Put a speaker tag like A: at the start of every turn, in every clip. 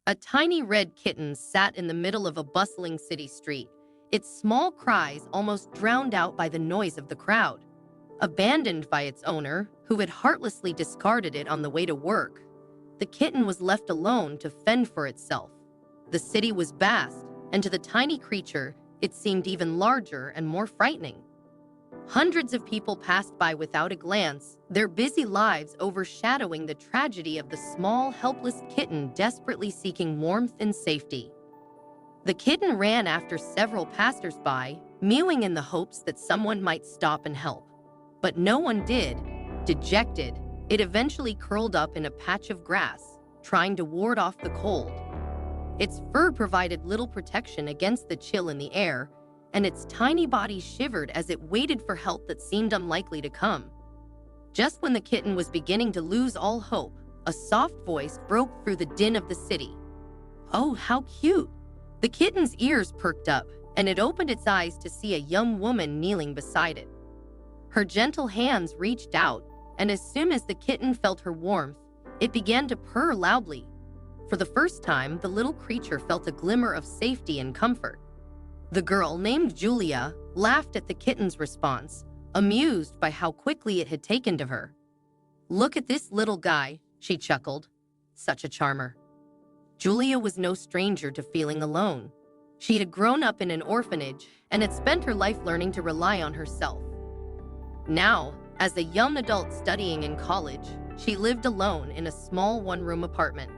A: A tiny red kitten sat in the middle of a bustling city street, its small cries almost drowned out by the noise of the crowd. Abandoned by its owner, who had heartlessly discarded it on the way to work, the kitten was left alone to fend for itself. The city was vast, and to the tiny creature, it seemed even larger and more frightening. Hundreds of people passed by without a glance, their busy lives overshadowing the tragedy of the small, helpless kitten desperately seeking warmth and safety. The kitten ran after several passers-by, mewing in the hopes that someone might stop and help. But no one did. Dejected, it eventually curled up in a patch of grass, trying to ward off the cold. Its fur provided little protection against the chill in the air, and its tiny body shivered as it waited for help that seemed unlikely to come. Just when the kitten was beginning to lose all hope, a soft voice broke through the din of the city. "Oh, how cute!" The kitten's ears perked up, and it opened its eyes to see a young woman kneeling beside it. Her gentle hands reached out, and as soon as the kitten felt her warmth, it began to purr loudly. For the first time, the little creature felt a glimmer of safety and comfort. The girl, named Julia, laughed at the kitten's response, amused by how quickly it had taken to her. "Look at this little guy," she chuckled. "Such a charmer." Julia was no stranger to feeling alone. She had grown up in an orphanage and had spent her life learning to rely on herself. Now, as a young adult studying in college, she lived alone in a small one-room apartment.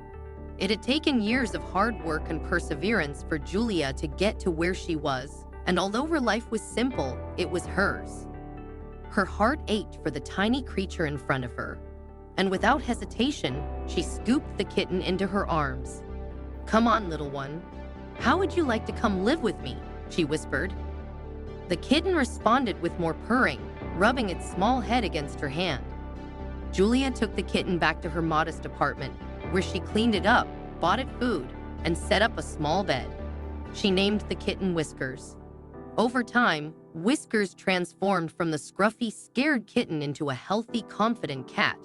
A: It had taken years of hard work and perseverance for Julia to get to where she was, and although her life was simple, it was hers. Her heart ached for the tiny creature in front of her, and without hesitation, she scooped the kitten into her arms. "Come on, little one. How would you like to come live with me?" she whispered. The kitten responded with more purring, rubbing its small head against her hand. Julia took the kitten back to her modest apartment, where she cleaned it up, bought it food, and set up a small bed. She named the kitten Whiskers. Over time, Whiskers transformed from the scruffy, scared kitten into a healthy, confident cat.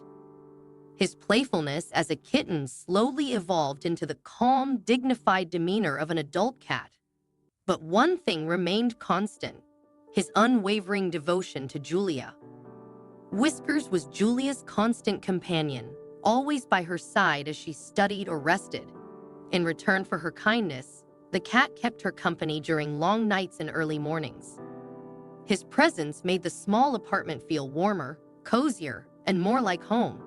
A: His playfulness as a kitten slowly evolved into the calm, dignified demeanor of an adult cat. But one thing remained constant: his unwavering devotion to Julia. Whiskers was Julia's constant companion, always by her side as she studied or rested. In return for her kindness, the cat kept her company during long nights and early mornings. His presence made the small apartment feel warmer, cozier, and more like home.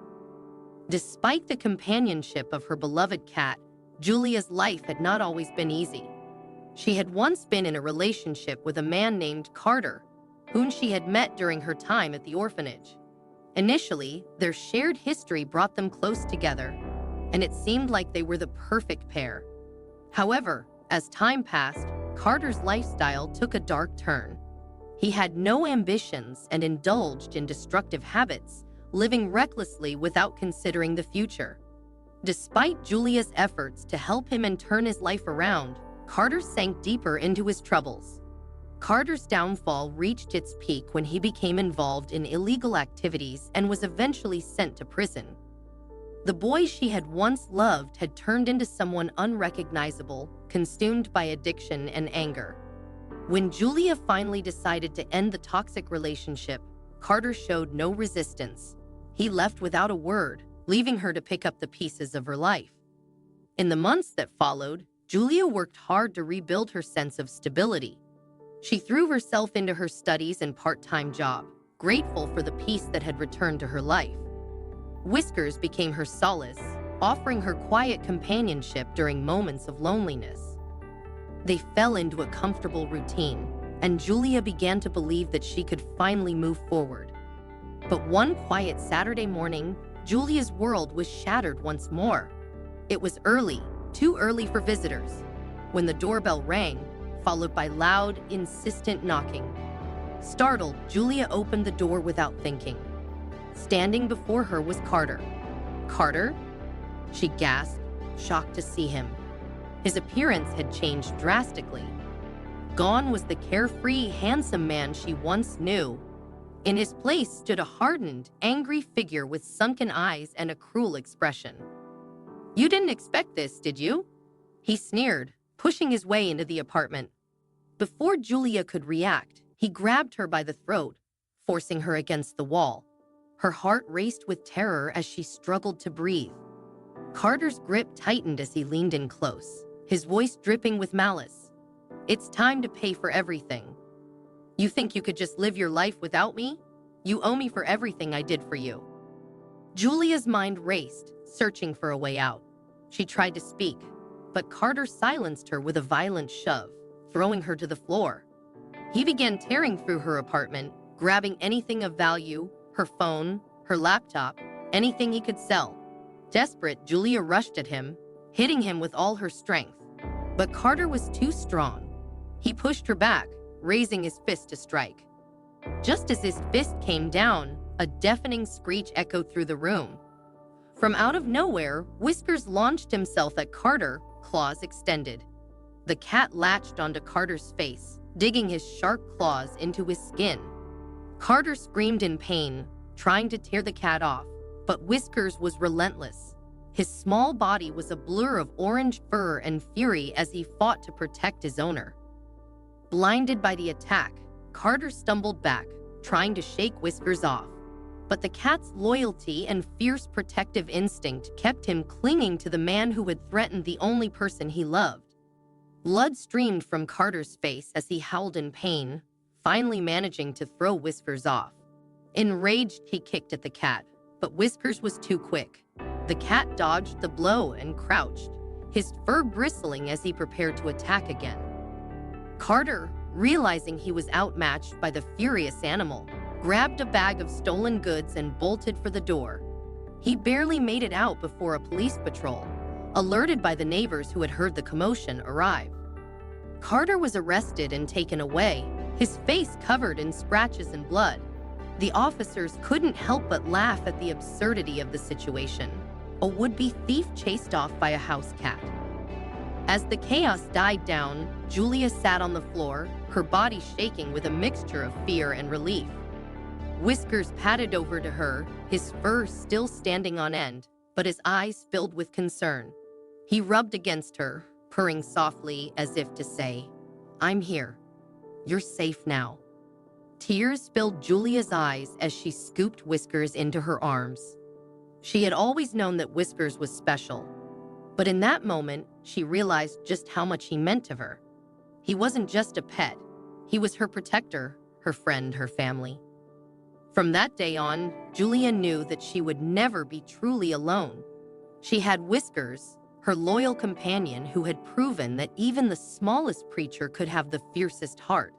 A: Despite the companionship of her beloved cat, Julia's life had not always been easy. She had once been in a relationship with a man named Carter, whom she had met during her time at the orphanage. Initially, their shared history brought them close together, and it seemed like they were the perfect pair. However, as time passed, Carter's lifestyle took a dark turn. He had no ambitions and indulged in destructive habits, living recklessly without considering the future. Despite Julia's efforts to help him and turn his life around, Carter sank deeper into his troubles. Carter's downfall reached its peak when he became involved in illegal activities and was eventually sent to prison. The boy she had once loved had turned into someone unrecognizable, consumed by addiction and anger. When Julia finally decided to end the toxic relationship, Carter showed no resistance. He left without a word, leaving her to pick up the pieces of her life. In the months that followed, Julia worked hard to rebuild her sense of stability. She threw herself into her studies and part-time job, grateful for the peace that had returned to her life. Whiskers became her solace, offering her quiet companionship during moments of loneliness. They fell into a comfortable routine, and Julia began to believe that she could finally move forward. But one quiet Saturday morning, Julia's world was shattered once more. It was early, too early for visitors, when the doorbell rang, followed by loud, insistent knocking. Startled, Julia opened the door without thinking. Standing before her was Carter. "Carter?" she gasped, shocked to see him. His appearance had changed drastically. Gone was the carefree, handsome man she once knew. In his place stood a hardened, angry figure with sunken eyes and a cruel expression. "You didn't expect this, did you?" he sneered, pushing his way into the apartment. Before Julia could react, he grabbed her by the throat, forcing her against the wall. Her heart raced with terror as she struggled to breathe. Carter's grip tightened as he leaned in close, his voice dripping with malice. "It's time to pay for everything. You think you could just live your life without me? You owe me for everything I did for you." Julia's mind raced, searching for a way out. She tried to speak, but Carter silenced her with a violent shove, throwing her to the floor. He began tearing through her apartment, grabbing anything of value, her phone, her laptop, anything he could sell. Desperate, Julia rushed at him, hitting him with all her strength. But Carter was too strong. He pushed her back, raising his fist to strike. Just as his fist came down, a deafening screech echoed through the room. From out of nowhere, Whiskers launched himself at Carter, claws extended. The cat latched onto Carter's face, digging his sharp claws into his skin. Carter screamed in pain, trying to tear the cat off, but Whiskers was relentless. His small body was a blur of orange fur and fury as he fought to protect his owner. Blinded by the attack, Carter stumbled back, trying to shake Whiskers off. But the cat's loyalty and fierce protective instinct kept him clinging to the man who had threatened the only person he loved. Blood streamed from Carter's face as he howled in pain, finally managing to throw Whiskers off. Enraged, he kicked at the cat, but Whiskers was too quick. The cat dodged the blow and crouched, his fur bristling as he prepared to attack again. Carter, realizing he was outmatched by the furious animal, grabbed a bag of stolen goods and bolted for the door. He barely made it out before a police patrol, alerted by the neighbors who had heard the commotion, arrived. Carter was arrested and taken away, his face covered in scratches and blood. The officers couldn't help but laugh at the absurdity of the situation. A would-be thief chased off by a house cat. As the chaos died down, Julia sat on the floor, her body shaking with a mixture of fear and relief. Whiskers padded over to her, his fur still standing on end, but his eyes filled with concern. He rubbed against her, purring softly as if to say, "I'm here. You're safe now." Tears filled Julia's eyes as she scooped Whiskers into her arms. She had always known that Whiskers was special, but in that moment, she realized just how much he meant to her. He wasn't just a pet. He was her protector, her friend, her family. From that day on, Julia knew that she would never be truly alone. She had Whiskers, her loyal companion who had proven that even the smallest creature could have the fiercest heart.